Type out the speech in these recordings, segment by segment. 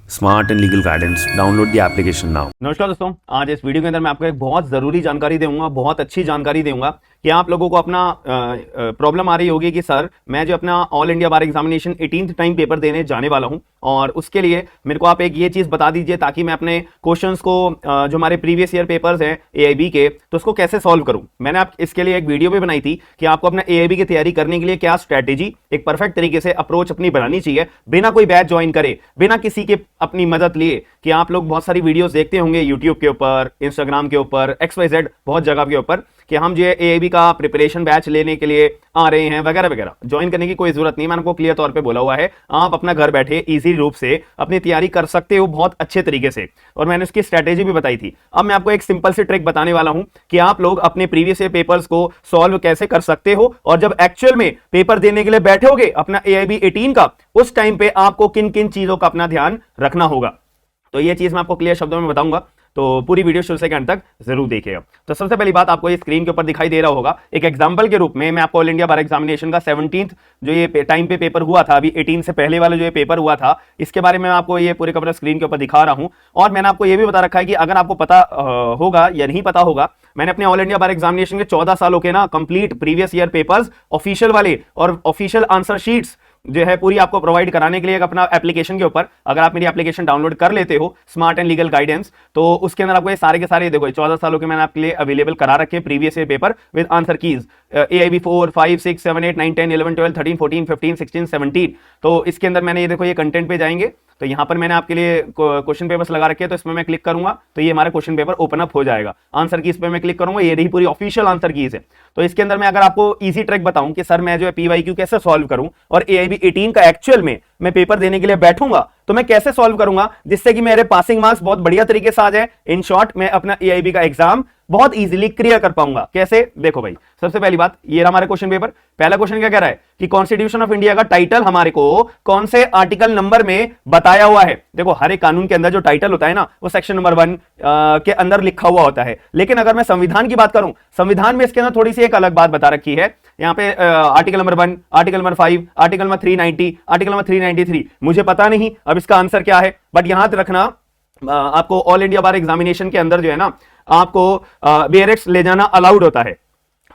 Smart and legal guidance, download the application now. नमस्कार दोस्तों, आज इस वीडियो के अंदर मैं आपको एक बहुत ज़रूरी जानकारी दूंगा, बहुत अच्छी जानकारी दूंगा कि आप लोगों को अपना प्रॉब्लम आ रही होगी कि सर मैं जो अपना ऑल इंडिया बार एग्जामिनेशन 18th टाइम पेपर देने जाने वाला हूं और उसके लिए मेरे को आप एक ये चीज़ बता दीजिए ताकि मैं अपने क्वेश्चंस को जो हमारे प्रीवियस ईयर पेपर्स हैं एआईबी के, तो उसको कैसे सॉल्व करूं। मैंने आप इसके लिए एक वीडियो भी बनाई थी कि आपको अपना एआईबी की तैयारी करने के लिए क्या स्ट्रैटेजी, एक परफेक्ट तरीके से अप्रोच अपनी बनानी चाहिए बिना कोई बैच ज्वाइन करे, बिना किसी के अपनी मदद लिए। कि आप लोग बहुत सारी वीडियोस देखते होंगे यूट्यूब के ऊपर, इंस्टाग्राम के ऊपर, XYZ बहुत जगह के ऊपर कि हम जो एआईबी का प्रिपरेशन बैच लेने के लिए आ रहे हैं वगैरह वगैरह। ज्वाइन करने की कोई जरूरत नहीं, मैंने आपको क्लियर तौर पे बोला हुआ है, आप अपना घर बैठे इजी रूप से अपनी तैयारी कर सकते हो बहुत अच्छे तरीके से, और मैंने उसकी स्ट्रेटेजी भी बताई थी। अब मैं आपको एक सिंपल सी ट्रिक बताने वाला हूं कि आप लोग अपने प्रीवियस ईयर पेपर्स को सॉल्व कैसे कर सकते हो, और जब एक्चुअल में पेपर देने के लिए बैठोगे अपना एआईबी 18 का, उस टाइम पे आपको किन किन चीजों का अपना ध्यान रखना होगा। तो ये चीज मैं आपको क्लियर शब्दों में बताऊंगा, तो पूरी वीडियो शुरू से अंत तक जरूर देखिएगा। तो सबसे पहली बात आपको ये स्क्रीन के ऊपर दिखाई दे रहा होगा, एक एग्जांपल के रूप में मैं आपको ऑल इंडिया बार एग्जामिनेशन का 17th जो ये टाइम पे पेपर हुआ था, अभी 18 से पहले वाला जो ये पेपर हुआ था, इसके बारे में आपको ये पूरे कवर स्क्रीन के ऊपर दिखा रहा हूं। और मैंने आपको ये भी बता रखा है कि अगर आपको पता होगा या नहीं पता होगा, मैंने अपने ऑल इंडिया बार एग्जामिनेशन के 14 सालों के ना complete previous year papers official वाले और ऑफिशियल आंसर शीट्स जो है पूरी आपको प्रोवाइड कराने के लिए एक अपना एप्लीकेशन के ऊपर, अगर आप मेरी एप्लीकेशन डाउनलोड कर लेते हो स्मार्ट एंड लीगल गाइडेंस, तो उसके अंदर आपको ये सारे के सारे देखो 14 सालों के मैंने आपके लिए अवेलेबल करा रखे previous year paper with answer keys, AIB 4, 5, 6, 7, 8, 9, 10, 11, 12, 13, 14, 15, 16, 17। तो इसके अंदर मैंने ये देखो ये कंटेंट पे जाएंगे तो यहां पर मैंने आपके लिए क्वेश्चन पेपर्स लगा रखे हैं, तो इसमें मैं क्लिक करूंगा तो ये हमारा क्वेश्चन पेपर ओपन अप हो जाएगा। आंसर कीज पे मैं क्लिक करूंगा, ये रही पूरी ऑफिशियल आंसर कीज है। तो इसके अंदर मैं अगर आपको इजी ट्रिक बताऊं कि सर मैं जो है पीवाईक्यू कैसे सॉल्व करूं और एआईबी 18 का एक्चुअल में मैं पेपर देने के लिए बैठूंगा तो मैं कैसे सॉल्व करूंगा जिससे कि मेरे पासिंग मार्क्स बहुत बढ़िया तरीके से आ जाए। इन शॉर्ट मैं अपना एआईबी का एग्जाम बहुत इजीली क्लियर कर पाऊंगा। कैसे? देखो भाई, सबसे पहली बात ये रहा हमारे क्वेश्चन पेपर। पहला क्वेश्चन क्या कह रहा है कि कॉन्स्टिट्यूशन ऑफ इंडिया का टाइटल हमारे को कौन से आर्टिकल नंबर में बताया हुआ है। देखो हर एक कानून के अंदर जो टाइटल होता है ना वो सेक्शन नंबर 1 के अंदर लिखा हुआ होता है, लेकिन अगर मैं संविधान की बात करूं, संविधान में इसके अंदर थोड़ी सी एक अलग बात बता रखी है। यहाँ पे article number 1, article number 5, article number 390, article number 393, मुझे पता नहीं अब इसका आंसर क्या है, बट यहां रखना आपको ऑल इंडिया बार एग्जामिनेशन के अंदर जो है ना आपको बेरेक्स ले जाना अलाउड होता है।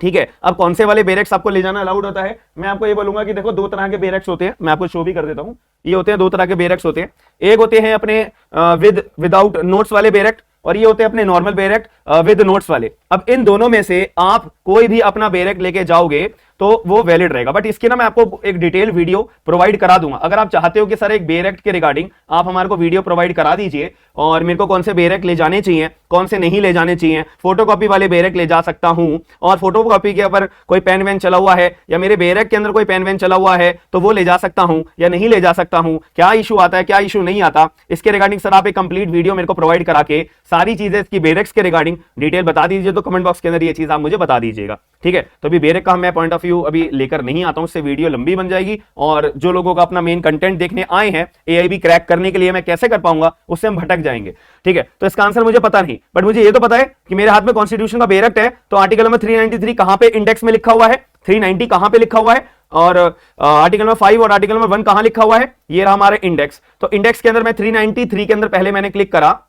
ठीक है, अब कौन से वाले बेरेक्स आपको ले जाना अलाउड होता है, मैं आपको ये बोलूंगा कि देखो दो तरह के बेरेक्स होते हैं, मैं आपको शो भी कर देता हूं। ये होते हैं दो तरह के बेरेक्स होते हैं, एक होते हैं अपने विदाउट नोट्स वाले बेरेक्ट, और ये होते हैं अपने नॉर्मल बेरेक्ट विद नोट्स वाले। अब इन दोनों में से आप कोई भी अपना बेरेक्ट लेके जाओगे तो वो वैलिड रहेगा, बट इसकी ना मैं आपको एक डिटेल वीडियो प्रोवाइड करा दूंगा। अगर आप चाहते हो कि सर एक बेरेक्ट के रिगार्डिंग आप हमारे को वीडियो प्रोवाइड करा दीजिए और मेरे को कौन से बेरेक्ट ले जाने चाहिए, कौन से नहीं ले जाने चाहिए, फोटोकॉपी वाले बेरेक्ट ले जा सकता हूं, और फोटोकॉपी के ऊपर कोई पेन वेन चला हुआ है या मेरे बेरेक्ट के अंदर कोई पेन वेन चला हुआ है तो वो ले जा सकता हूं या नहीं ले जा सकता हूं, क्या इशू आता है क्या इशू नहीं आता, इसके रिगार्डिंग सर आप एक कंप्लीट वीडियो मेरे को प्रोवाइड करा के सारी चीजें इसकी बेरेक्स के रिगार्डिंग डिटेल बता दीजिए, तो कमेंट बॉक्स के अंदर ये चीज आप मुझे बता दीजिएगा। ठीक है, तो अभी बेरेक का मैं पॉइंट ऑफ व्यू अभी लेकर नहीं आता हूं, उससे वीडियो लंबी बन जाएगी, और जो लोगों का अपना मेन कंटेंट देखने आए हैं एआईबी क्रैक करने के लिए मैं कैसे कर पाऊंगा उससे हम भटक जाएंगे। ठीक है, तो इसका आंसर मुझे पता नहीं, बट मुझे ये तो पता है कि मेरे हाथ में कॉन्स्टिट्यूशन का बेरेक्ट है, तो आर्टिकल नंबर 393 कहां पे इंडेक्स में लिखा हुआ है, 390 कहां पे लिखा हुआ है, और आर्टिकल नंबर 5 और आर्टिकल नंबर 1 कहां लिखा हुआ है, ये रहा हमारा इंडेक्स। तो इंडेक्स के अंदर मैं 393 के अंदर पहले मैंने क्लिक करा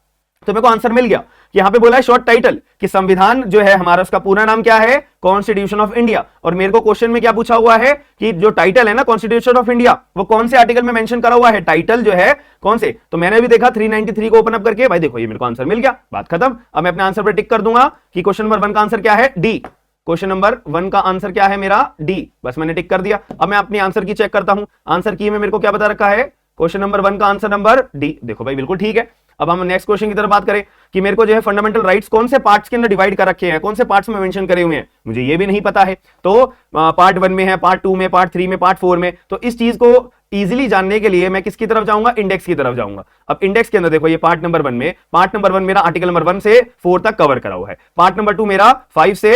तो मेरे को आंसर मिल गया कि यहां पे बोला है शॉर्ट टाइटल कि संविधान जो है हमारा उसका पूरा नाम क्या है, कॉन्स्टिट्यूशन ऑफ इंडिया। और मेरे को क्वेश्चन में क्या पूछा हुआ है कि जो टाइटल है ना कॉन्स्टिट्यूशन ऑफ इंडिया वो कौन से आर्टिकल में मेंशन करा हुआ है, टाइटल जो है कौन से। तो मैंने भी देखा 393 को ओपन अप करके, भाई देखो ये मेरे को आंसर मिल गया, बात खत्म। अब मैं अपने आंसर पर टिक कर दूंगा कि क्वेश्चन नंबर 1 का आंसर क्या है, डी। क्वेश्चन नंबर 1 का आंसर क्या है मेरा, डी। बस मैंने टिक कर दिया। अब मैं अपनी आंसर की चेक करता हूं, आंसर की में मेरे को क्या बता रखा है, क्वेश्चन नंबर 1 का आंसर नंबर डी। देखो भाई बिल्कुल ठीक है। अब हम नेक्स्ट क्वेश्चन की तरफ बात करें कि मेरे को जो है फंडामेंटल राइट्स कौन से पार्ट्स के अंदर डिवाइड कर रखे हैं, कौन से पार्ट्स में मेंशन करे हुए हैं, मुझे ये भी नहीं पता है। तो पार्ट 1 में है, पार्ट 2 में, पार्ट 3 में, पार्ट 4 में। तो इस चीज को इजीली जानने के लिए मैं किसकी तरफ जाऊंगा, इंडेक्स की तरफ जाऊंगा। अब इंडेक्स के अंदर देखो ये पार्ट नंबर 1 में, पार्ट नंबर 1 मेरा आर्टिकल नंबर 1 से 4 तक कवर करा हुआ है, पार्ट नंबर 2 मेरा 5 से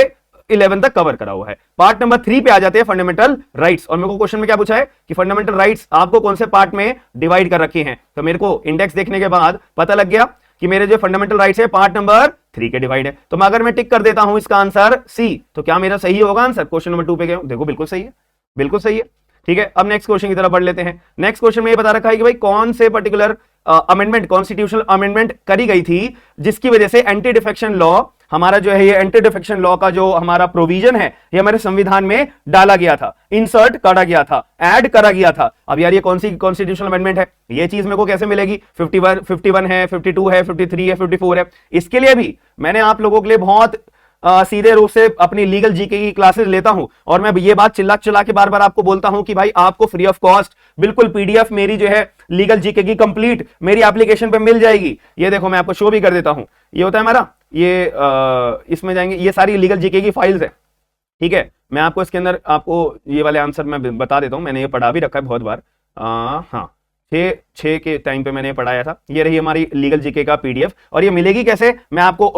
11 तक कवर करा हुआ है, पार्ट नंबर 3 पे आ जाते हैं फंडामेंटल राइट्स। और मेरे को क्वेश्चन में क्या पूछा है कि फंडामेंटल राइट्स आपको कौन से पार्ट में डिवाइड कर रखे हैं, तो मेरे को इंडेक्स देखने के बाद पता लग गया कि मेरे जो फंडामेंटल राइट्स है पार्ट नंबर 3 के डिवाइड है। तो मैं अगर मैं टिक कर देता हूं इसका आंसर सी, तो क्या मेरा सही होगा आंसर। क्वेश्चन नंबर 2 पे गए, देखो बिल्कुल सही है, बिल्कुल सही है। ठीक है, अब नेक्स्ट क्वेश्चन की तरफ बढ़ लेते हैं। नेक्स्ट क्वेश्चन में ये बता रखा है कि भाई कौन से पर्टिकुलर अमेंडमेंट, कॉन्स्टिट्यूशनल अमेंडमेंट करी गई थी, जिसकी वजह से एंटी डिफेक्शन लॉ हमारा जो है, ये एंटी डिफेक्शन लॉ का जो हमारा प्रोविजन है ये हमारे संविधान में डाला गया था, इंसर्ट करा गया था, ऐड करा गया था। अब यार ये कौन सी कॉन्स्टिट्यूशनल अमेंडमेंट है, ये चीज मेरे को कैसे मिलेगी? 51 है, 52 है, 53 है, 54 है। इसके लिए भी मैंने आप लोगों के लिए बहुत सीधे रूप से अपनी लीगल जीके की क्लासेस लेता हूं, और मैं ये बात चिल्ला चिल्ला के बार बार आपको बोलता हूं कि भाई आपको फ्री ऑफ कॉस्ट बिल्कुल पीडीएफ मेरी जो है लीगल जीके की कंप्लीट मेरी एप्लीकेशन पे मिल जाएगी। ये देखो मैं आपको शो भी कर देता हूं, ये होता है हमारा, ये इसमें जाएंगे, ये सारी लीगल जीके की फाइल्स है, ठीक है। मैं आपको इसके अंदर आपको ये वाले आंसर मैं बता देता हूं, मैंने ये पढ़ा भी रखा है बहुत बार। हाँ, 6 के टाइम पे मैंने पढ़ाया था। ये रही हमारी लीगल जीके का पीडीएफ, और ये मिलेगी कैसे, मैं आपको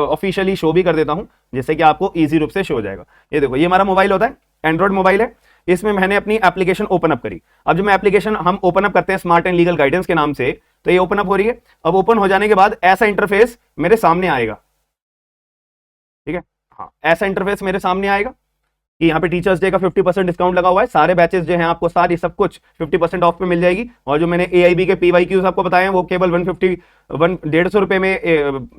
ऑफिशियली शो भी कर देता हूं, जिससे कि आपको इजी रूप से शो हो जाएगा। ये देखो, ये हमारा मोबाइल होता है, एंड्रॉइड मोबाइल है, इसमें मैंने अपनी एप्लीकेशन ओपन अप करी। अब जो मैं एप्लीकेशन हम ओपन अप करते हैं स्मार्ट एंड लीगल गाइडेंस के नाम से, तो ये ओपन अप हो रही है। अब ओपन हो जाने के बाद ऐसा इंटरफेस मेरे सामने आएगा, ठीक है। हाँ, ऐसा इंटरफेस मेरे सामने आएगा कि यहाँ पे टीचर्स डे का 50% डिस्काउंट लगा हुआ है, सारे बैचेस जो हैं आपको सारी सब कुछ 50% ऑफ पे मिल जाएगी। और जो मैंने AIB के PYQs आपको बताए हैं वो केवल 150 रुपए में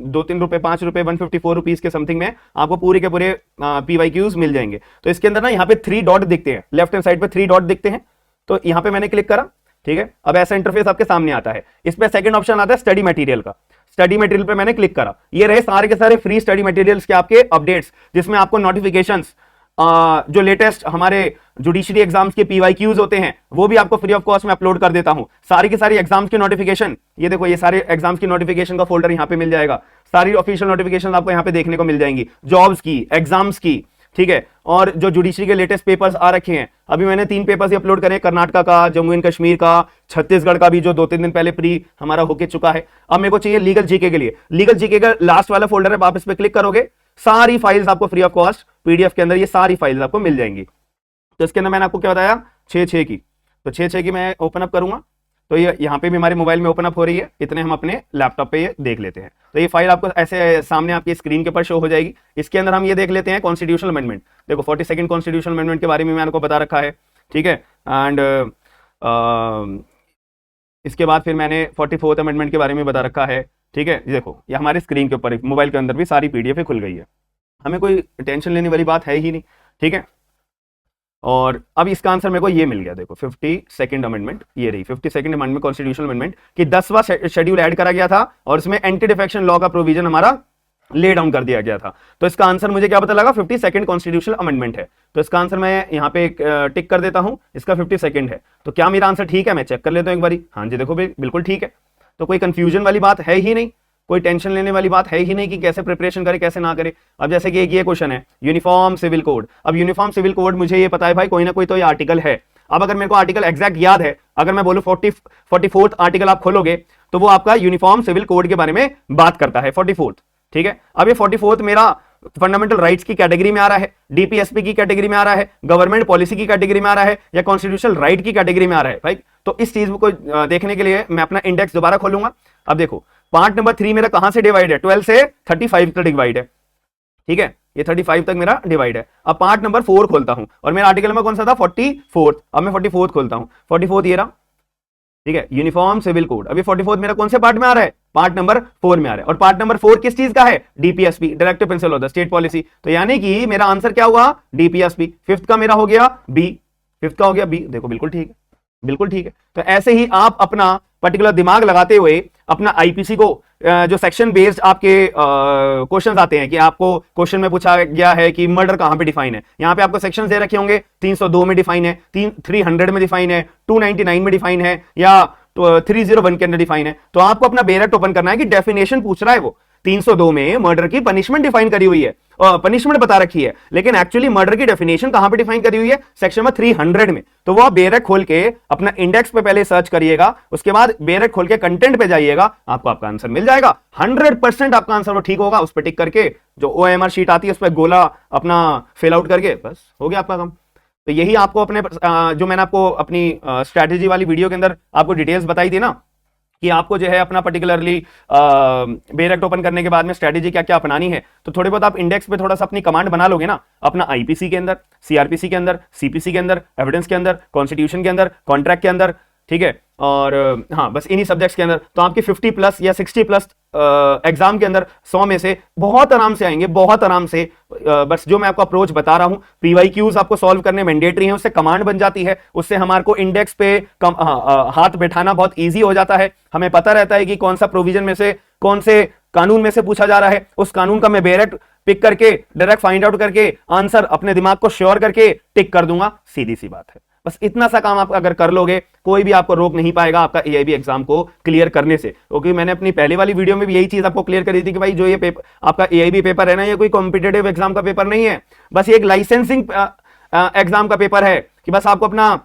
2-3 रुपए 5 रुपए 154 रुपीज के समथिंग में आपको पूरे के पूरे PYQs मिल जाएंगे। तो इसके अंदर ना यहाँ पे 3 डॉट दिखते हैं, लेफ्ट हैंड साइड पे 3 डॉट दिखते हैं, तो यहाँ पे मैंने क्लिक करा, ठीक है। अब ऐसा इंटरफेस आपके सामने आता है, इस पे सेकंड ऑप्शन आता है स्टडी मटेरियल का। स्टडी मटेरियल पे मैंने क्लिक करा, ये रहे सारे के सारे फ्री स्टडी मटेरियल्स के आपके अपडेट्स, जिसमें आपको नोटिफिकेशंस, जो लेटेस्ट हमारे जुडिशरी एग्जाम्स के PYQs होते हैं वो भी आपको फ्री ऑफ कॉस्ट में अपलोड कर देता हूं। सारी की सारी एग्जाम्स की नोटिफिकेशन, ये देखो, ये सारे एग्जाम्स की नोटिफिकेशन का फोल्डर यहां पे मिल जाएगा। सारी ऑफिशियल नोटिफिकेशन आपको यहां पे देखने को मिल जाएंगी, जॉब्स की, एग्जाम्स की, ठीक है। और जो जुडिशरी के लेटेस्ट पेपर्स आ रखे हैं, अभी मैंने 3 पेपर्स अपलोड करे, कर्नाटका का, जम्मू एंड कश्मीर का, छत्तीसगढ़ का भी, जो 2-3 दिन पहले प्री हमारा होके चुका है। अब मेरे को चाहिए लीगल जीके के लिए, लीगल जीके का लास्ट वाला फोल्डर है, आप इस पे क्लिक करोगे, सारी फाइल्स आपको फ्री ऑफ कॉस्ट पीडीएफ के अंदर ये सारी फाइल्स आपको मिल जाएंगी। तो इसके अंदर मैंने आपको क्या बताया, 6 की, तो 6 की मैं ओपन अप करूंगा, तो ये यहाँ पे भी हमारे मोबाइल में ओपन अप हो रही है, इतने हम अपने लैपटॉप पे ये देख लेते हैं। तो ये फाइल आपको ऐसे सामने आपकी स्क्रीन के ऊपर शो हो जाएगी। इसके अंदर हम ये देख लेते हैं कॉन्स्टिट्यूशनल अमेंडमेंट। देखो 42nd कॉन्स्टिट्यूशनल अमेंडमेंट के बारे में मैंने आपको बता रखा है, ठीक है। एंड इसके बाद फिर मैंने 44th अमेंडमेंट के बारे में बता रखा है, ठीक है। देखो ये हमारे स्क्रीन के ऊपर मोबाइल के अंदर भी सारी पीडीएफ खुल गई है, हमें कोई टेंशन लेने वाली बात है ही नहीं, ठीक है। और अब इसका आंसर मेरे को ये मिल गया, देखो 52nd अमेंडमेंट, ये रही 52nd अमेंडमेंट कॉन्स्टिट्यूशनल अमेंडमेंट कि 10वां शेड्यूल ऐड करा गया था और इसमें एंटी डिफेक्शन लॉ का प्रोविजन हमारा ले डाउन कर दिया गया था। तो इसका आंसर मुझे क्या पता लगा, 52nd कॉन्स्टिट्यूशनल अमेंडमेंट है। तो इसका आंसर मैं यहाँ पे टिक कर देता हूं, इसका 52nd है। तो क्या मेरा आंसर ठीक है, मैं चेक कर लेता हूं एक बारी। हाँ जी, देखो बिल्कुल ठीक है। तो कोई कंफ्यूजन वाली बात है ही नहीं, कोई टेंशन लेने वाली बात है ही नहीं कि कैसे प्रिपरेशन करे कैसे ना करे। अब जैसे कि एक ये क्वेश्चन है, यूनिफॉर्म सिविल कोड। अब यूनिफॉर्म सिविल कोड मुझे ये पता है भाई, कोई ना कोई तो ये आर्टिकल है। अब अगर मेरे को आर्टिकल एग्जैक्ट याद है, अगर मैं बोलूं 44th आर्टिकल आप खोलोगे तो वो आपका यूनिफॉर्म सिविल कोड के बारे में बात करता है, 44th, ठीक है। अब ये 44th मेरा फंडामेंटल राइट्स की कैटेगरी में आ रहा है, डीपीएसपी की कैटेगरी में आ रहा है, गवर्नमेंट पॉलिसी की कैटेगरी में आ रहा है, या कॉन्स्टिट्यूशनल राइट की कैटेगरी में आ रहा है भाई। तो इस चीज को देखने के लिए मैं अपना इंडेक्स दोबारा खोलूंगा। अब देखो पार्ट नंबर 3 मेरा कहां से डिवाइड है, 12 से 35 तक डिवाइड है, ठीक है। ये 35 तक मेरा डिवाइड है। अब पार्ट नंबर 4 खोलता हूं, और मेरा आर्टिकल में कौन सा था, 44th। अब मैं 44th खोलता हूं, 44th ये रहा, ठीक है, यूनिफॉर्म सिविल कोड। अभी 44th मेरा कौन से पार्ट में आ रहा है, पार्ट नंबर 4 में आ रहा है। और पार्ट नंबर 4 किस चीज का है, DPSP, directive principle of the state policy. तो यानी कि मेरा आंसर क्या हुआ, डीपीएसपी। 5th का मेरा हो गया बी, 5th का हो गया बी। देखो बिल्कुल ठीक है, बिल्कुल ठीक है। तो ऐसे ही आप अपना पर्टिकुलर दिमाग लगाते हुए अपना आईपीसी को, जो सेक्शन बेस्ड आपके क्वेश्चंस आते हैं कि आपको क्वेश्चन में पूछा गया है कि मर्डर कहां पे डिफाइन है, यहां पे आपको सेक्शंस दे रखे होंगे, 302 में डिफाइन है, 300 में डिफाइन है, 299 में डिफाइन है, या 301 के अंदर डिफाइन है। तो आपको अपना बेरेक्ट ओपन करना है कि डेफिनेशन पूछ रहा है वो। 302 में मर्डर की पनिशमेंट डिफाइन करी हुई है, पनिशमेंट बता रखी है, लेकिन एक्चुअली मर्डर की डेफिनेशन कहां पे डिफाइन करी हुई है, सेक्शन नंबर 300 में। तो वो आप बेरेक्ट खोल के अपना इंडेक्स पे पहले सर्च करिएगा, उसके बाद बेरेक्ट खोल के कंटेंट पे जाइएगा, आपको आपका आंसर मिल जाएगा। 100% आपका आंसर वो ठीक होगा। उस पर टिक करके जो OMR शीट आती है उस पर गोला अपना फिल आउट करके बस हो गया आपका काम। तो यही आपको अपने जो मैंने आपको अपनी स्ट्रैटेजी वाली वीडियो के अंदर आपको डिटेल्स बताई थी ना, कि आपको जो है अपना पर्टिकुलरली बेरेक्ट ओपन करने के बाद में स्ट्रेटेजी क्या क्या अपनानी है। तो थोड़े बहुत आप इंडेक्स पे थोड़ा सा अपनी कमांड बना लोगे ना, अपना आईपीसी के अंदर, सीआरपीसी के अंदर, सीपीसी के अंदर, एविडेंस के अंदर, कॉन्स्टिट्यूशन के अंदर, कॉन्ट्रैक्ट के अंदर, ठीक है, और हाँ बस इन्हीं सब्जेक्ट्स के अंदर तो आपके 50 प्लस या 60 प्लस एग्जाम के अंदर 100 में से बहुत आराम से आएंगे, बहुत आराम से। बस जो मैं आपको अप्रोच बता रहा हूं, पीवाईक्यूज आपको सॉल्व करने मैंडेटरी है, उससे कमांड बन जाती है, उससे हमारे को इंडेक्स पे हाथ बैठाना बहुत ईजी हो जाता है। हमें पता रहता है कि कौन सा प्रोविजन में से, कौन से कानून में से पूछा जा रहा है, उस कानून का मैं डायरेक्ट पिक करके, डायरेक्ट फाइंड आउट करके आंसर अपने दिमाग को श्योर करके टिक कर दूंगा। सीधी सी बात है। बस इतना सा काम आप अगर कर लोगे, कोई भी आपको रोक नहीं पाएगा आपका एआईबी एग्जाम को क्लियर करने से। क्योंकि मैंने अपनी पहले वाली वीडियो में भी यही चीज आपको क्लियर करी थी कि भाई जो ये पेपर आपका एआईबी पेपर है ना, ये कोई कॉम्पिटेटिव एग्जाम का पेपर नहीं है, बस ये एक लाइसेंसिंग एग्जाम का पेपर है कि बस आपको अपना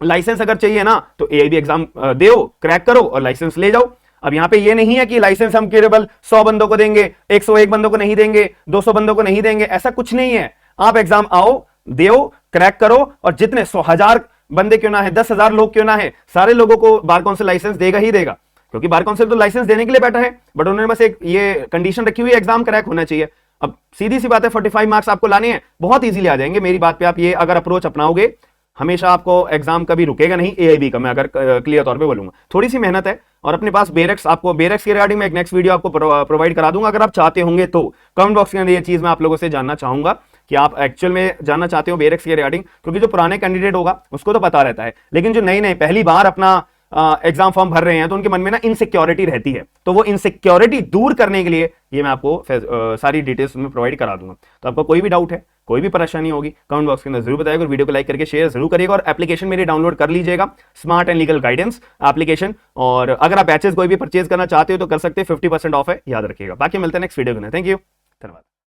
लाइसेंस अगर चाहिए ना तो एआईबी एग्जाम दो, क्रैक करो और लाइसेंस ले जाओ। अब यहां पे ये नहीं है कि लाइसेंस हम केवल 100 बंदों को देंगे, 101 बंदों को नहीं देंगे, 200 बंदों को नहीं देंगे, ऐसा कुछ नहीं है। आप एग्जाम आओ, दो, क्रैक करो और जितने 100,000 बंदे क्यों ना है, 10,000 लोग क्यों ना है, सारे लोगों को बार काउंसिल लाइसेंस देगा ही देगा। क्योंकि बार काउंसिल तो लाइसेंस देने के लिए बैठा है, बट उन्होंने बस एक ये कंडीशन रखी हुई है एग्जाम क्रैक होना चाहिए। अब सीधी सी बात है, 45 मार्क्स आपको लाने हैं, बहुत इजीली आ जाएंगे। मेरी बात पे आप ये अगर अप्रोच अपनाओगे, हमेशा आपको एग्जाम कभी रुकेगा नहीं एआईबी का, मैं अगर क्लियर तौर पे बोलूंगा। थोड़ी सी मेहनत है और अपने पास बेरेक्स, आपको बेरेक्स के रिगार्डिंग में एक नेक्स्ट वीडियो आपको प्रोवाइड करा दूंगा। अगर आप चाहते होंगे तो कमेंट बॉक्स के अंदर ये चीज मैं आप लोगों से जानना चाहूंगा कि आप एक्चुअल में जानना चाहते हो बेरेक्स के रिगार्डिंग, क्योंकि जो पुराने कैंडिडेट होगा उसको तो पता रहता है, लेकिन जो नए नए पहली बार अपना एग्जाम फॉर्म भर रहे हैं तो उनके मन में ना इनसिक्योरिटी रहती है। तो वो इनसिक्योरिटी दूर करने के लिए ये मैं आपको सारी डिटेल्स में प्रोवाइड करा दूंगा। तो आपको कोई भी डाउट है, कोई भी परेशानी होगी, कमेंट बॉक्स के अंदर जरूर बताइएगा और वीडियो को लाइक करके शेयर जरूर करिएगा। और एप्लीकेशन मेरी डाउनलोड कर लीजिएगा, smart and legal guidance application. और अगर आप बैचेस कोई भी परचेज करना चाहते हो तो कर सकते हैं, 50% ऑफ है, याद रखिएगा। बाकी मिलते हैं नेक्स्ट वीडियो में। थैंक यू, धन्यवाद।